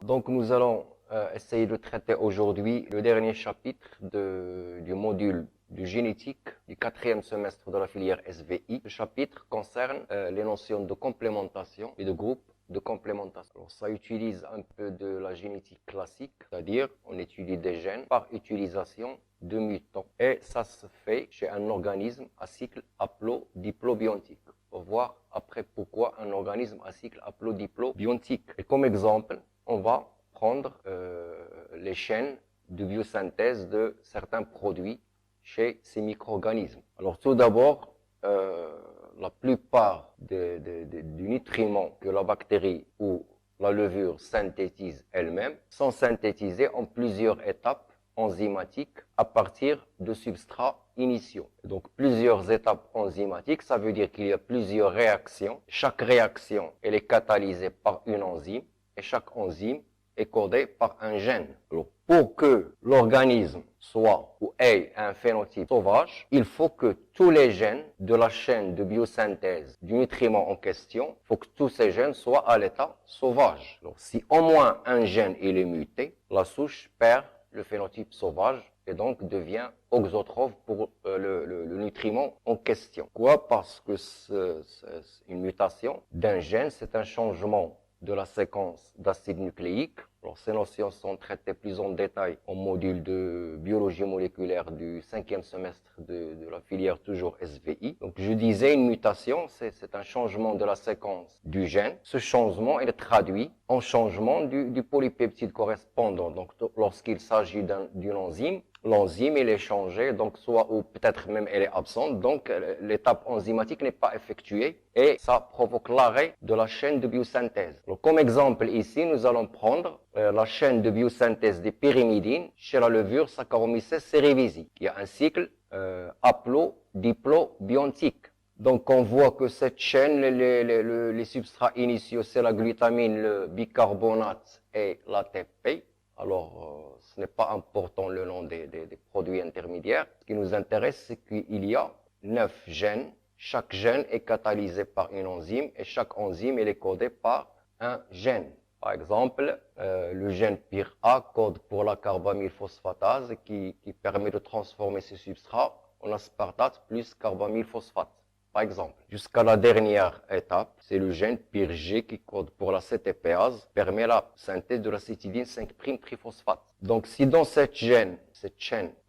Donc nous allons essayer de traiter aujourd'hui le dernier chapitre du module de génétique du 4e semestre de la filière SVI. Le chapitre concerne les notions de complémentation et de groupe de complémentation. Alors ça utilise un peu de la génétique classique, c'est-à-dire on étudie des gènes par utilisation de mutants. Et ça se fait chez un organisme à cycle haplodiplobiontique. On va voir après pourquoi un organisme à cycle haplodiplobiontique. Et comme exemple, on va prendre les chaînes de biosynthèse de certains produits chez ces micro-organismes. Alors tout d'abord, la plupart du nutriments que la bactérie ou la levure synthétise elle-même sont synthétisés en plusieurs étapes enzymatiques à partir de substrats initiaux. Donc plusieurs étapes enzymatiques, ça veut dire qu'il y a plusieurs réactions. Chaque réaction, elle est catalysée par une enzyme et chaque enzyme est codée par un gène. Alors, pour que l'organisme soit ou ait un phénotype sauvage, il faut que tous les gènes de la chaîne de biosynthèse du nutriment en question, il faut que tous ces gènes soient à l'état sauvage. Alors, si au moins un gène il est muté, la souche perd le phénotype sauvage et donc devient auxotrophe pour le nutriment en question. Pourquoi? Parce que une mutation d'un gène, c'est un changement de la séquence d'acides nucléiques. Alors, ces notions sont traitées plus en détail au module de biologie moléculaire du 5e semestre de la filière toujours SVI. Donc, je disais, une mutation, c'est un changement de la séquence du gène. Ce changement est traduit en changement du polypeptide correspondant. Donc, lorsqu'il s'agit d'une enzyme, l'enzyme elle est changée, donc soit ou peut-être même elle est absente, donc l'étape enzymatique n'est pas effectuée et ça provoque l'arrêt de la chaîne de biosynthèse. Donc, comme exemple ici, nous allons prendre la chaîne de biosynthèse des pyrimidines chez la levure Saccharomyces cerevisiae. Il y a un cycle haplodiplobiontique. Donc on voit que cette chaîne, les substrats initiaux, c'est la glutamine, le bicarbonate et l'ATP. Alors, ce n'est pas important le nom des produits intermédiaires. Ce qui nous intéresse, c'est qu'il y a 9 gènes. Chaque gène est catalysé par une enzyme et chaque enzyme est codée par un gène. Par exemple, le gène PIR-A code pour la carbamylphosphatase qui permet de transformer ces substrats en aspartate plus carbamylphosphate. Par exemple, jusqu'à la dernière étape, c'est le gène PIR-G qui code pour la CTPase, permet la synthèse de l'acétidine 5'-triphosphate. Donc, si dans cette chaîne,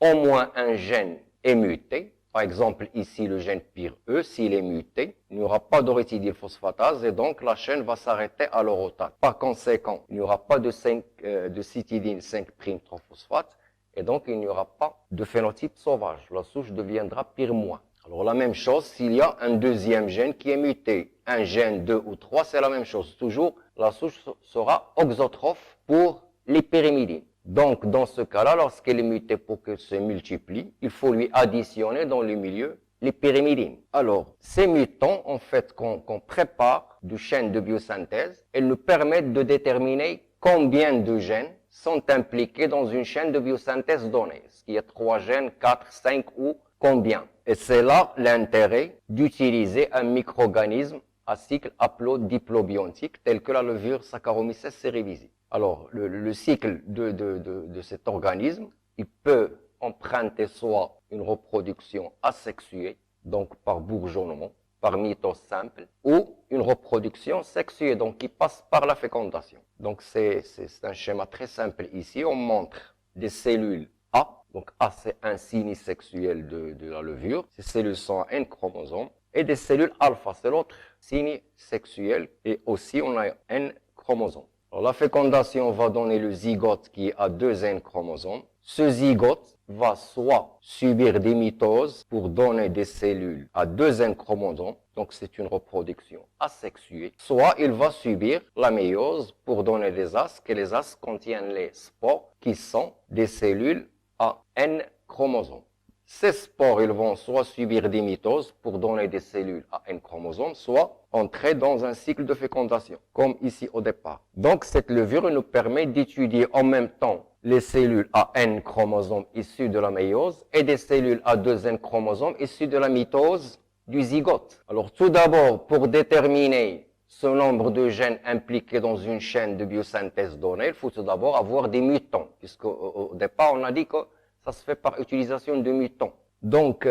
au moins un gène est muté, par exemple ici le gène PIR-E, s'il est muté, il n'y aura pas d'orétidylphosphatase et donc la chaîne va s'arrêter à l'orotate. Par conséquent, il n'y aura pas de citidine 5'-triphosphate et donc il n'y aura pas de phénotype sauvage. La souche deviendra PIR-. Alors la même chose, s'il y a un deuxième gène qui est muté, un gène 2 ou 3, c'est la même chose. Toujours, la souche sera auxotrophe pour les pyrimidines. Donc dans ce cas-là, lorsqu'elle est mutée pour qu'elle se multiplie, il faut lui additionner dans le milieu les pyrimidines. Alors, ces mutants, en fait, qu'on prépare du chaîne de biosynthèse, elles nous permettent de déterminer combien de gènes sont impliqués dans une chaîne de biosynthèse donnée. Est-ce qu'il y a 3 gènes, 4, 5 ou combien? Et c'est là l'intérêt d'utiliser un micro-organisme à cycle haplodiplobiontique tel que la levure Saccharomyces cerevisiae. Alors, le cycle de cet organisme, il peut emprunter soit une reproduction asexuée, donc par bourgeonnement, par mitose simple, ou une reproduction sexuée, donc qui passe par la fécondation. Donc c'est un schéma très simple ici. On montre des cellules A, donc A c'est un signe sexuel de la levure. Ces cellules sont N chromosomes. Et des cellules alpha, c'est l'autre signe sexuel. Et aussi on a N chromosomes. Alors, la fécondation va donner le zygote qui a 2 N chromosomes. Ce zygote va soit subir des mitoses pour donner des cellules à 2 N chromosomes, donc c'est une reproduction asexuée, soit il va subir la méiose pour donner des asques, et les asques contiennent les spores qui sont des cellules à N chromosomes. Ces spores, ils vont soit subir des mitoses pour donner des cellules à N chromosomes, soit entrer dans un cycle de fécondation, comme ici au départ. Donc, cette levure nous permet d'étudier en même temps les cellules à N chromosomes issues de la méiose et des cellules à 2 N chromosomes issues de la mitose du zygote. Alors, tout d'abord, pour déterminer ce nombre de gènes impliqués dans une chaîne de biosynthèse donnée, il faut tout d'abord avoir des mutants, puisque au départ, on a dit que ça se fait par utilisation de mutants. Donc,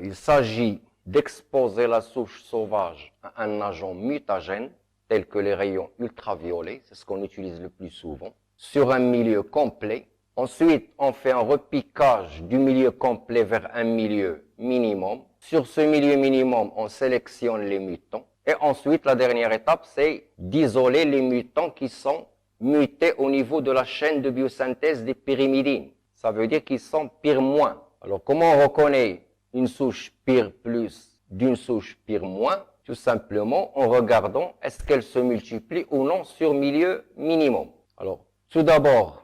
il s'agit d'exposer la souche sauvage à un agent mutagène, tel que les rayons ultraviolets, c'est ce qu'on utilise le plus souvent, sur un milieu complet. Ensuite, on fait un repiquage du milieu complet vers un milieu minimum. Sur ce milieu minimum, on sélectionne les mutants. Et ensuite, la dernière étape, c'est d'isoler les mutants qui sont mutés au niveau de la chaîne de biosynthèse des pyrimidines. Ça veut dire qu'ils sont pire-moins. Alors, comment on reconnaît une souche pire plus d'une souche pire moins? Tout simplement en regardant est-ce qu'elle se multiplie ou non sur milieu minimum. Alors, tout d'abord,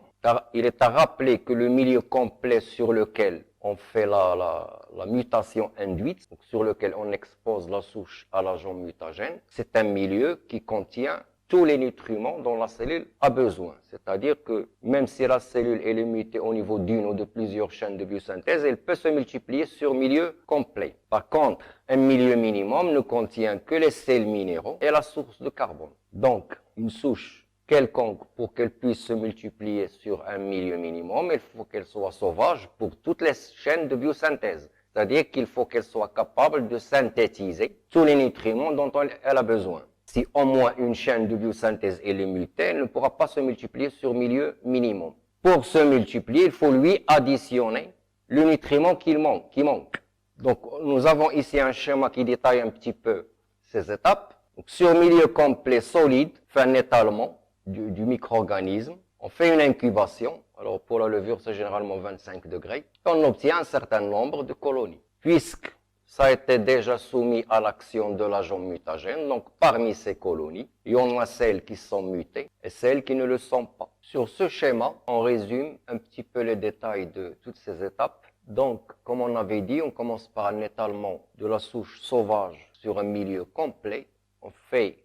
il est à rappeler que le milieu complet sur lequel on fait la mutation induite, donc sur lequel on expose la souche à l'agent mutagène, c'est un milieu qui contient tous les nutriments dont la cellule a besoin. C'est-à-dire que même si la cellule est mutée au niveau d'une ou de plusieurs chaînes de biosynthèse, elle peut se multiplier sur milieu complet. Par contre, un milieu minimum ne contient que les sels minéraux et la source de carbone. Donc, une souche quelconque, pour qu'elle puisse se multiplier sur un milieu minimum, il faut qu'elle soit sauvage pour toutes les chaînes de biosynthèse. C'est-à-dire qu'il faut qu'elle soit capable de synthétiser tous les nutriments dont elle a besoin. Si au moins une chaîne de biosynthèse est mutée, elle ne pourra pas se multiplier sur milieu minimum. Pour se multiplier, il faut lui additionner le nutriment qui manque. Donc, nous avons ici un schéma qui détaille un petit peu ces étapes. Donc, sur milieu complet solide, fait un étalement du micro-organisme. On fait une incubation. Alors, pour la levure, c'est généralement 25 degrés. Et on obtient un certain nombre de colonies. Puisque ça a été déjà soumis à l'action de l'agent mutagène. Donc, parmi ces colonies, il y en a celles qui sont mutées et celles qui ne le sont pas. Sur ce schéma, on résume un petit peu les détails de toutes ces étapes. Donc, comme on avait dit, on commence par un étalement de la souche sauvage sur un milieu complet. On fait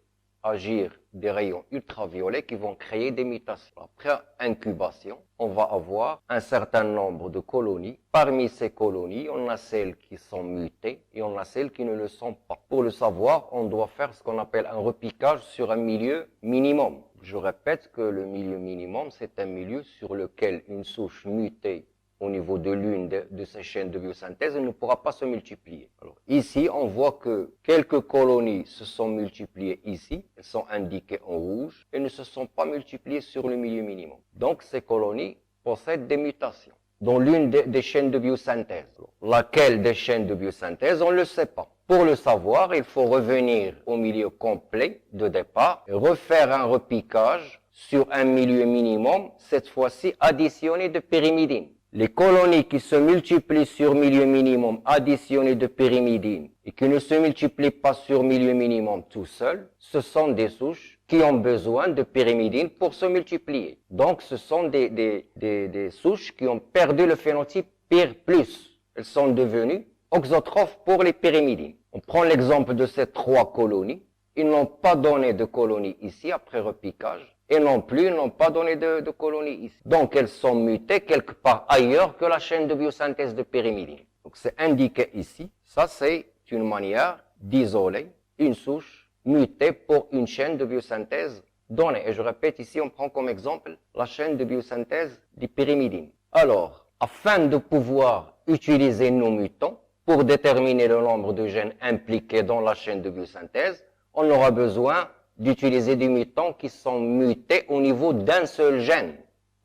agir des rayons ultraviolets qui vont créer des mutations. Après incubation, on va avoir un certain nombre de colonies. Parmi ces colonies, on a celles qui sont mutées et on a celles qui ne le sont pas. Pour le savoir, on doit faire ce qu'on appelle un repiquage sur un milieu minimum. Je répète que le milieu minimum, c'est un milieu sur lequel une souche mutée au niveau de l'une de ces chaînes de biosynthèse, elle ne pourra pas se multiplier. Alors, ici, on voit que quelques colonies se sont multipliées ici, elles sont indiquées en rouge, et ne se sont pas multipliées sur le milieu minimum. Donc, ces colonies possèdent des mutations dans l'une des chaînes de biosynthèse. Alors, laquelle des chaînes de biosynthèse, on ne le sait pas. Pour le savoir, il faut revenir au milieu complet de départ et refaire un repiquage sur un milieu minimum, cette fois-ci additionné de pyrimidine. Les colonies qui se multiplient sur milieu minimum additionné de pyrimidine et qui ne se multiplient pas sur milieu minimum tout seul, ce sont des souches qui ont besoin de pyrimidine pour se multiplier. Donc, ce sont des souches qui ont perdu le phénotype pire plus. Elles sont devenues auxotrophes pour les pyrimidines. On prend l'exemple de ces trois colonies. Ils n'ont pas donné de colonies ici après repiquage. Et non plus, ils n'ont pas donné de colonies ici. Donc, elles sont mutées quelque part ailleurs que la chaîne de biosynthèse de pyrimidine. Donc, c'est indiqué ici. Ça, c'est une manière d'isoler une souche mutée pour une chaîne de biosynthèse donnée. Et je répète ici, on prend comme exemple la chaîne de biosynthèse des pyrimidines. Alors, afin de pouvoir utiliser nos mutants pour déterminer le nombre de gènes impliqués dans la chaîne de biosynthèse, on aura besoin d'utiliser des mutants qui sont mutés au niveau d'un seul gène.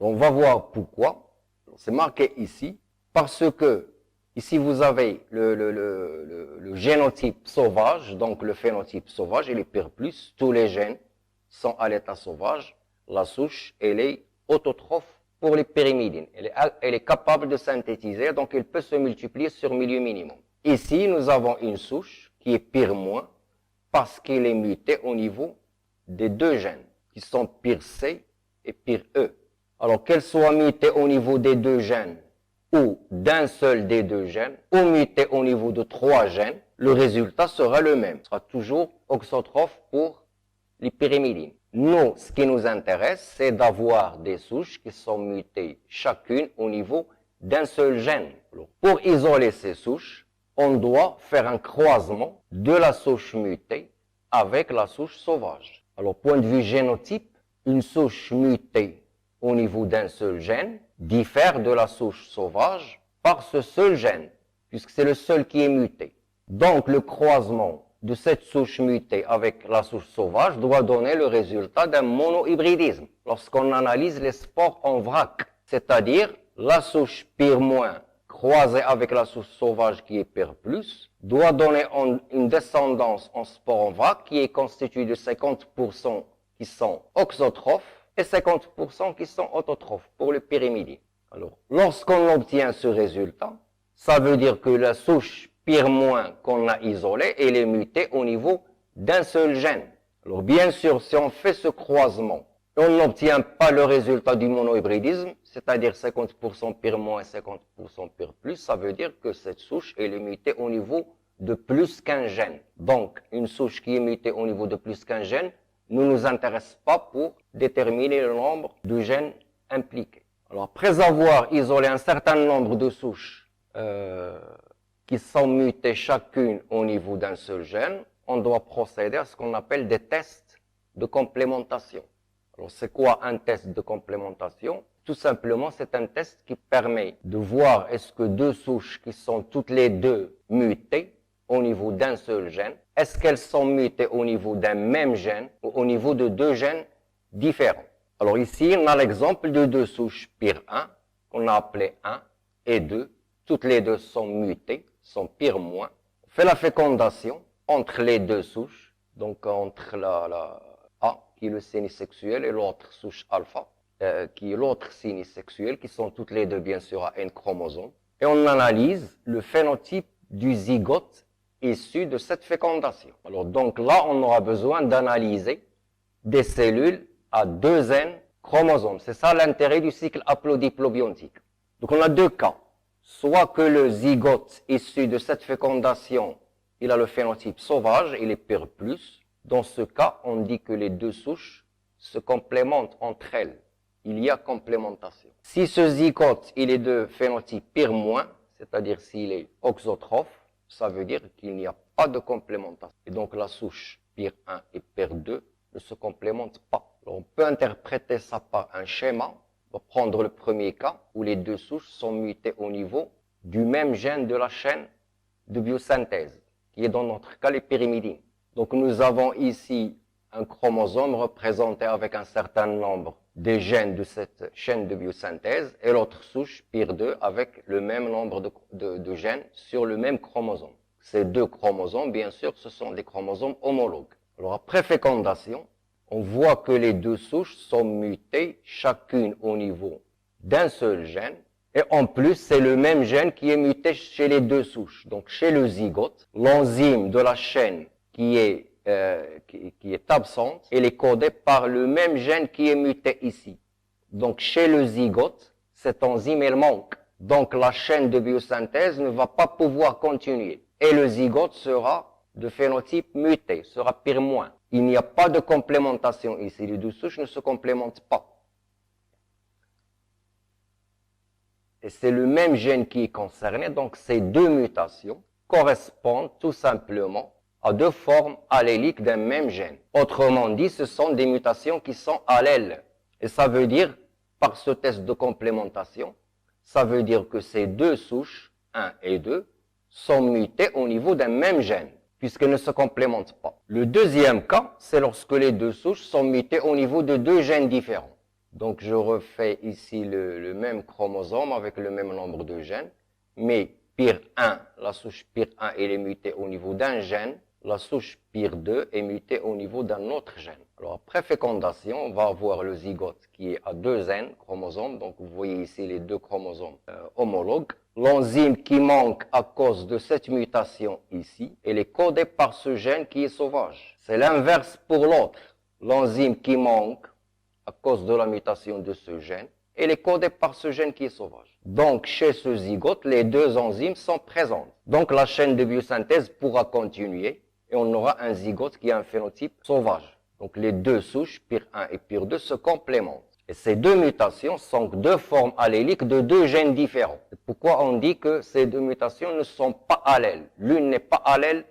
On va voir pourquoi. C'est marqué ici, parce que ici vous avez le génotype sauvage, donc le phénotype sauvage, il est pire plus, tous les gènes sont à l'état sauvage, la souche, elle est autotrophe pour les pyrimidines. Elle est capable de synthétiser, donc elle peut se multiplier sur milieu minimum. Ici, nous avons une souche qui est pire moins, parce qu'elle est mutée au niveau des deux gènes, qui sont pire C et pire E. Alors, qu'elle soit mutée au niveau des deux gènes, ou d'un seul des deux gènes, ou mutée au niveau de trois gènes, le résultat sera le même. Ce sera toujours auxotrophe pour les pyrimidines. Nous, ce qui nous intéresse, c'est d'avoir des souches qui sont mutées chacune au niveau d'un seul gène. Alors, pour isoler ces souches, on doit faire un croisement de la souche mutée avec la souche sauvage. Alors, point de vue génotype, une souche mutée au niveau d'un seul gène diffère de la souche sauvage par ce seul gène, puisque c'est le seul qui est muté. Donc, le croisement de cette souche mutée avec la souche sauvage doit donner le résultat d'un monohybridisme lorsqu'on analyse les spores en vrac, c'est-à-dire la souche pire- croisée avec la souche sauvage qui est pire+, doit donner une descendance en spores en vrac qui est constituée de 50% qui sont auxotrophes et 50% qui sont autotrophes pour le pyrimidine. Alors, lorsqu'on obtient ce résultat, ça veut dire que la souche pire- qu'on a isolée, elle est mutée au niveau d'un seul gène. Alors, bien sûr, si on fait ce croisement, on n'obtient pas le résultat du monohybridisme, c'est-à-dire 50% pire- et 50% pire+, ça veut dire que cette souche, elle est mutée au niveau de plus qu'un gène. Donc, une souche qui est mutée au niveau de plus qu'un gène ne nous intéresse pas pour déterminer le nombre de gènes impliqués. Alors, après avoir isolé un certain nombre de souches qui sont mutées chacune au niveau d'un seul gène, on doit procéder à ce qu'on appelle des tests de complémentation. Alors, c'est quoi un test de complémentation? Tout simplement, c'est un test qui permet de voir est-ce que deux souches qui sont toutes les deux mutées au niveau d'un seul gène, est-ce qu'elles sont mutées au niveau d'un même gène ou au niveau de deux gènes différents? Alors ici, on a l'exemple de deux souches pire-1, qu'on a appelé 1 et 2. Toutes les deux sont mutées, sont pire-. On fait la fécondation entre les deux souches, donc entre la A, qui est le signe sexuel, et l'autre souche alpha, qui est l'autre signe sexuel, qui sont toutes les deux bien sûr à N chromosomes. Et on analyse le phénotype du zygote issu de cette fécondation. Alors donc là, on aura besoin d'analyser des cellules à 2N chromosomes. C'est ça l'intérêt du cycle haplodiplobiontique. Donc on a deux cas. Soit que le zygote issu de cette fécondation, il a le phénotype sauvage, il est pire+. Dans ce cas, on dit que les deux souches se complémentent entre elles. Il y a complémentation. Si ce zygote, il est de phénotype pire-, c'est-à-dire s'il est auxotrophe, ça veut dire qu'il n'y a pas de complémentation. Et donc la souche pire-1 et pire-2 ne se complémentent pas. Alors, on peut interpréter ça par un schéma. On va prendre le premier cas où les deux souches sont mutées au niveau du même gène de la chaîne de biosynthèse, qui est dans notre cas les pyrimidines. Donc nous avons ici un chromosome représenté avec un certain nombre de gènes de cette chaîne de biosynthèse et l'autre souche, pire-2, avec le même nombre de gènes sur le même chromosome. Ces deux chromosomes, bien sûr, ce sont des chromosomes homologues. Alors après fécondation, on voit que les deux souches sont mutées chacune au niveau d'un seul gène. Et en plus, c'est le même gène qui est muté chez les deux souches. Donc chez le zygote, l'enzyme de la chaîne qui est absente, elle est codée par le même gène qui est muté ici. Donc chez le zygote, cette enzyme, elle manque. Donc la chaîne de biosynthèse ne va pas pouvoir continuer. Et le zygote sera de phénotype muté, sera pire-. Il n'y a pas de complémentation ici. Les deux souches ne se complémentent pas. Et c'est le même gène qui est concerné. Donc ces deux mutations correspondent tout simplement à deux formes alléliques d'un même gène. Autrement dit, ce sont des mutations qui sont allèles. Et ça veut dire, par ce test de complémentation, ça veut dire que ces deux souches, 1 et 2, sont mutées au niveau d'un même gène, puisqu'elles ne se complémentent pas. Le deuxième cas, c'est lorsque les deux souches sont mutées au niveau de deux gènes différents. Donc je refais ici le même chromosome avec le même nombre de gènes, mais pire-1, la souche pire-1, elle est mutée au niveau d'un gène, la souche pire-2 est mutée au niveau d'un autre gène. Alors après fécondation, on va avoir le zygote qui est à 2N chromosomes, donc vous voyez ici les deux chromosomes homologues. L'enzyme qui manque à cause de cette mutation ici, elle est codée par ce gène qui est sauvage. C'est l'inverse pour l'autre. L'enzyme qui manque à cause de la mutation de ce gène, elle est codée par ce gène qui est sauvage. Donc, chez ce zygote, les deux enzymes sont présentes. Donc, la chaîne de biosynthèse pourra continuer et on aura un zygote qui a un phénotype sauvage. Donc, les deux souches, pire-1 et pire-2, se complémentent. Et ces deux mutations sont deux formes alléliques de deux gènes différents. C'est pourquoi on dit que ces deux mutations ne sont pas allèles. L'une n'est pas allèle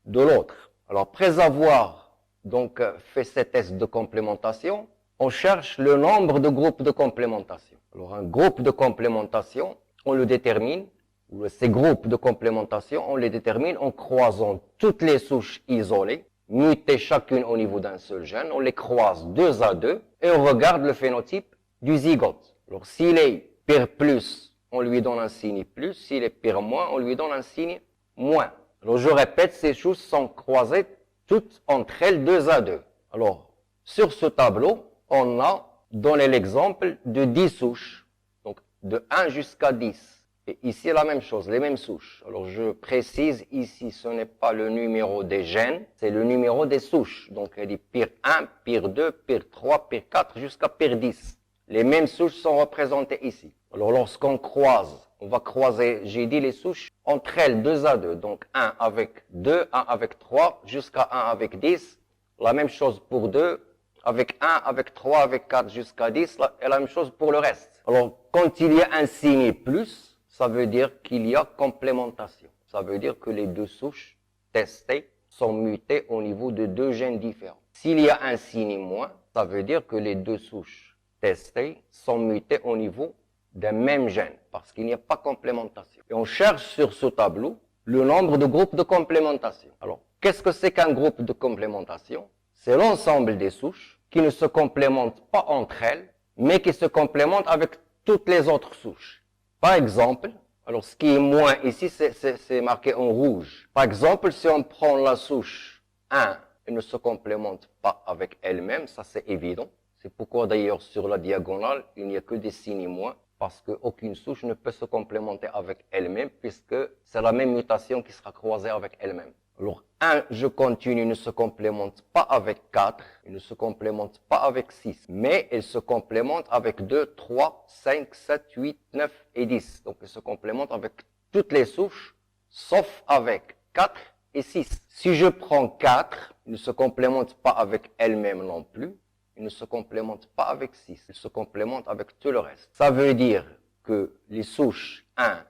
de l'autre. Alors, après avoir donc fait ces tests de complémentation, on cherche le nombre de groupes de complémentation. Alors un groupe de complémentation, on le détermine, ou ces groupes de complémentation, on les détermine en croisant toutes les souches isolées, mutées chacune au niveau d'un seul gène, on les croise 2 à 2 et on regarde le phénotype du zygote. Alors s'il est pire plus, on lui donne un signe plus, s'il est pire moins, on lui donne un signe moins. Alors je répète, ces souches sont croisées toutes entre elles 2 à 2. Alors sur ce tableau, on a donné l'exemple de 10 souches, donc de 1 jusqu'à 10. Et ici, la même chose, les mêmes souches. Alors, je précise ici, ce n'est pas le numéro des gènes, c'est le numéro des souches. Donc, elle dit pire 1, pire 2, pire 3, pire 4, jusqu'à pire 10. Les mêmes souches sont représentées ici. Alors, lorsqu'on croise, on va croiser, j'ai dit les souches, entre elles 2 à 2. Donc, 1 avec 2, 1 avec 3, jusqu'à 1 avec 10. La même chose pour 2. Avec 1, avec 3, avec 4 jusqu'à 10, et la même chose pour le reste. Alors, quand il y a un signe plus, ça veut dire qu'il y a complémentation. Ça veut dire que les deux souches testées sont mutées au niveau de 2 gènes différents. S'il y a un signe moins, ça veut dire que les deux souches testées sont mutées au niveau d'un même gène, parce qu'il n'y a pas complémentation. Et on cherche sur ce tableau le nombre de groupes de complémentation. Alors, qu'est-ce que c'est qu'un groupe de complémentation? C'est l'ensemble des souches qui ne se complémentent pas entre elles, mais qui se complémentent avec toutes les autres souches. Par exemple, alors ce qui est moins ici, c'est marqué en rouge. Par exemple, si on prend la souche 1 et ne se complémente pas avec elle-même, ça c'est évident. C'est pourquoi d'ailleurs sur la diagonale, il n'y a que des signes moins, parce qu'aucune souche ne peut se complémenter avec elle-même, puisque c'est la même mutation qui sera croisée avec elle-même. Alors, 1, je continue, ne se complémente pas avec 4, il ne se complémente pas avec 6, mais il se complémente avec 2, 3, 5, 7, 8, 9 et 10. Donc, il se complémente avec toutes les souches, sauf avec 4 et 6. Si je prends 4, il ne se complémente pas avec elle-même non plus, il ne se complémente pas avec 6, il se complémente avec tout le reste. Ça veut dire que les souches 1,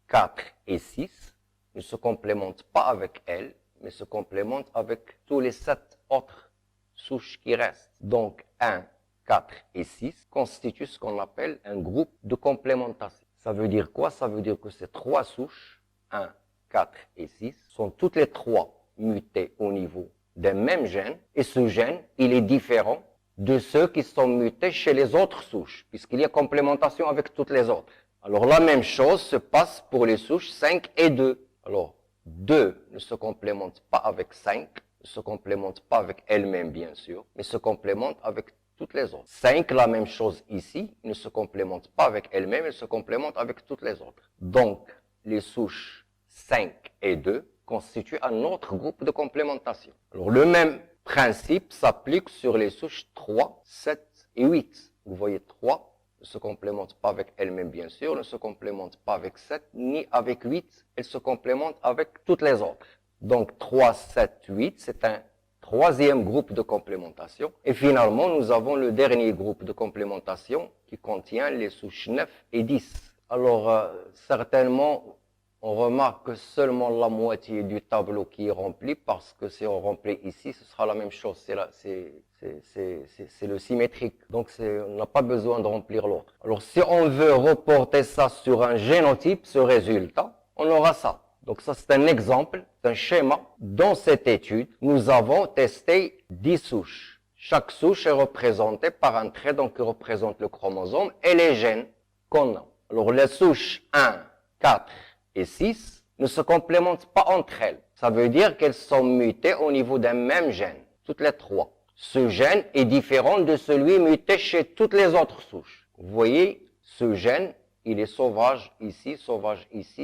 4 et 6 ne se complémentent pas avec elle, mais se complémentent avec tous les 7 autres souches qui restent. Donc 1, 4 et 6 constituent ce qu'on appelle un groupe de complémentation. Ça veut dire quoi? Ça veut dire que ces 3 souches, 1, 4 et 6, sont toutes les 3 mutées au niveau d'un même gène, et ce gène, il est différent de ceux qui sont mutés chez les autres souches, puisqu'il y a complémentation avec toutes les autres. Alors la même chose se passe pour les souches 5 et 2. Alors, 2 ne se complémente pas avec 5, ne se complémente pas avec elle-même bien sûr, mais se complémente avec toutes les autres. 5, la même chose ici, ne se complémente pas avec elle-même, elle se complémente avec toutes les autres. Donc, les souches 5 et 2 constituent un autre groupe de complémentation. Alors, le même principe s'applique sur les souches 3, 7 et 8. Vous voyez 3 ne se complémente pas avec elle-même bien sûr, ne se complémente pas avec 7, ni avec 8, elle se complémente avec toutes les autres. Donc 3, 7, 8, c'est un troisième groupe de complémentation. Et finalement, nous avons le dernier groupe de complémentation qui contient les souches 9 et 10. Alors, certainement, on remarque que seulement la moitié du tableau qui est rempli, parce que si on remplit ici, ce sera la même chose, c'est le symétrique. Donc, on n'a pas besoin de remplir l'autre. Alors, si on veut reporter ça sur un génotype, ce résultat, on aura ça. Donc, ça, c'est un exemple, c'est un schéma. Dans cette étude, nous avons testé 10 souches. Chaque souche est représentée par un trait, donc qui représente le chromosome et les gènes qu'on a. Alors, les souches 1, 4 et 6 ne se complémentent pas entre elles. Ça veut dire qu'elles sont mutées au niveau d'un même gène, toutes les 3. Ce gène est différent de celui muté chez toutes les autres souches. Vous voyez, ce gène, il est sauvage ici,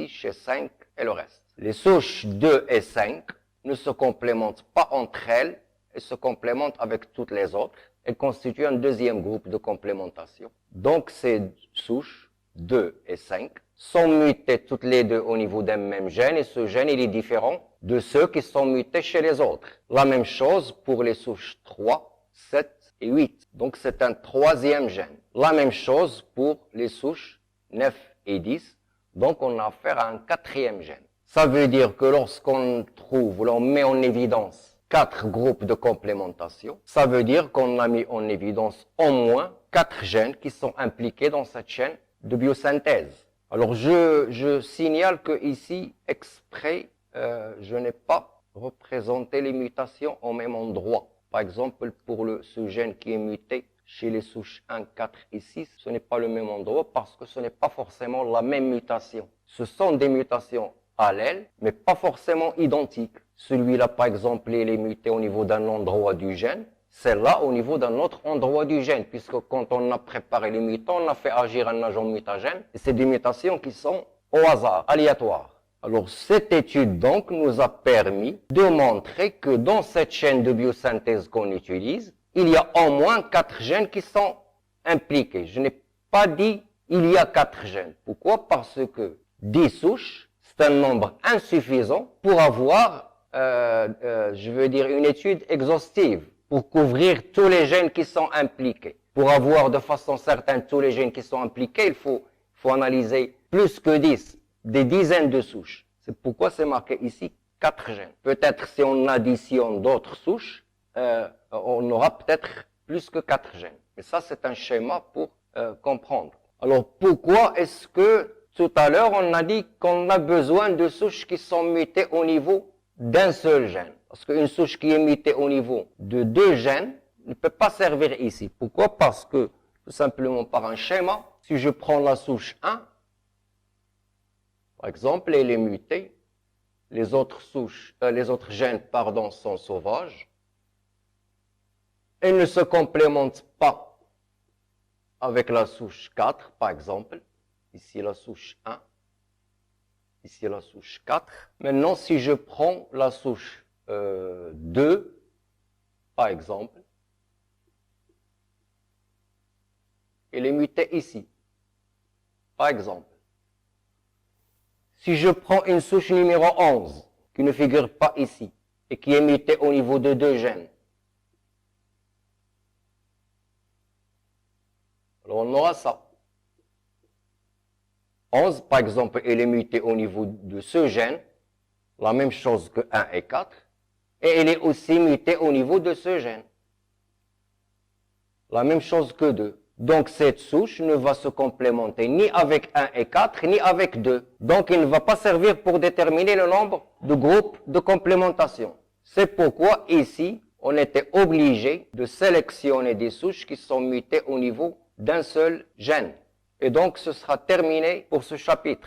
chez 5 et le reste. Les souches 2 et 5 ne se complémentent pas entre elles, elles se complémentent avec toutes les autres. Elles constituent un deuxième groupe de complémentation. Donc ces souches 2 et 5 sont mutées toutes les deux au niveau d'un même gène, et ce gène il est différent de ceux qui sont mutés chez les autres. La même chose pour les souches 3, 7 et 8. Donc c'est un troisième gène. La même chose pour les souches 9 et 10. Donc on a affaire à un quatrième gène. Ça veut dire que lorsqu'on trouve, l'on met en évidence 4 groupes de complémentation, ça veut dire qu'on a mis en évidence au moins 4 gènes qui sont impliqués dans cette chaîne de biosynthèse. Alors, je signale que ici, exprès, je n'ai pas représenté les mutations au même endroit. Par exemple, pour ce gène qui est muté chez les souches 1, 4 et 6, ce n'est pas le même endroit parce que ce n'est pas forcément la même mutation. Ce sont des mutations allèles, mais pas forcément identiques. Celui-là, par exemple, il est muté au niveau d'un endroit du gène, celle-là au niveau d'un autre endroit du gène, puisque quand on a préparé les mutants, on a fait agir un agent mutagène, et c'est des mutations qui sont au hasard, aléatoires. Alors, cette étude, donc, nous a permis de montrer que dans cette chaîne de biosynthèse qu'on utilise, il y a au moins 4 gènes qui sont impliqués. Je n'ai pas dit il y a 4 gènes. Pourquoi? Parce que 10 souches, c'est un nombre insuffisant pour avoir, je veux dire, une étude exhaustive, pour couvrir tous les gènes qui sont impliqués. Pour avoir de façon certaine tous les gènes qui sont impliqués, il faut analyser plus que 10, des dizaines de souches. C'est pourquoi c'est marqué ici 4 gènes. Peut-être si on additionne d'autres souches, on aura peut-être plus que 4 gènes. Mais ça, c'est un schéma pour comprendre. Alors, pourquoi est-ce que tout à l'heure, on a dit qu'on a besoin de souches qui sont mutées au niveau d'un seul gène? Parce qu'une souche qui est mutée au niveau de 2 gènes ne peut pas servir ici. Pourquoi? Parce que, tout simplement par un schéma, si je prends la souche 1, par exemple, elle est mutée, les autres gènes, sont sauvages, elles ne se complémentent pas avec la souche 4, par exemple. Ici, la souche 1. Ici, la souche 4. Maintenant, si je prends la souche 2, par exemple, elle est mutée ici, par exemple. Si je prends une souche numéro 11, qui ne figure pas ici, et qui est mutée au niveau de 2 gènes, alors on aura ça. 11, par exemple, elle est mutée au niveau de ce gène, la même chose que 1 et 4, et elle est aussi mutée au niveau de ce gène. La même chose que 2. Donc cette souche ne va se complémenter ni avec 1 et 4, ni avec 2. Donc il ne va pas servir pour déterminer le nombre de groupes de complémentation. C'est pourquoi ici, on était obligé de sélectionner des souches qui sont mutées au niveau d'un seul gène. Et donc ce sera terminé pour ce chapitre.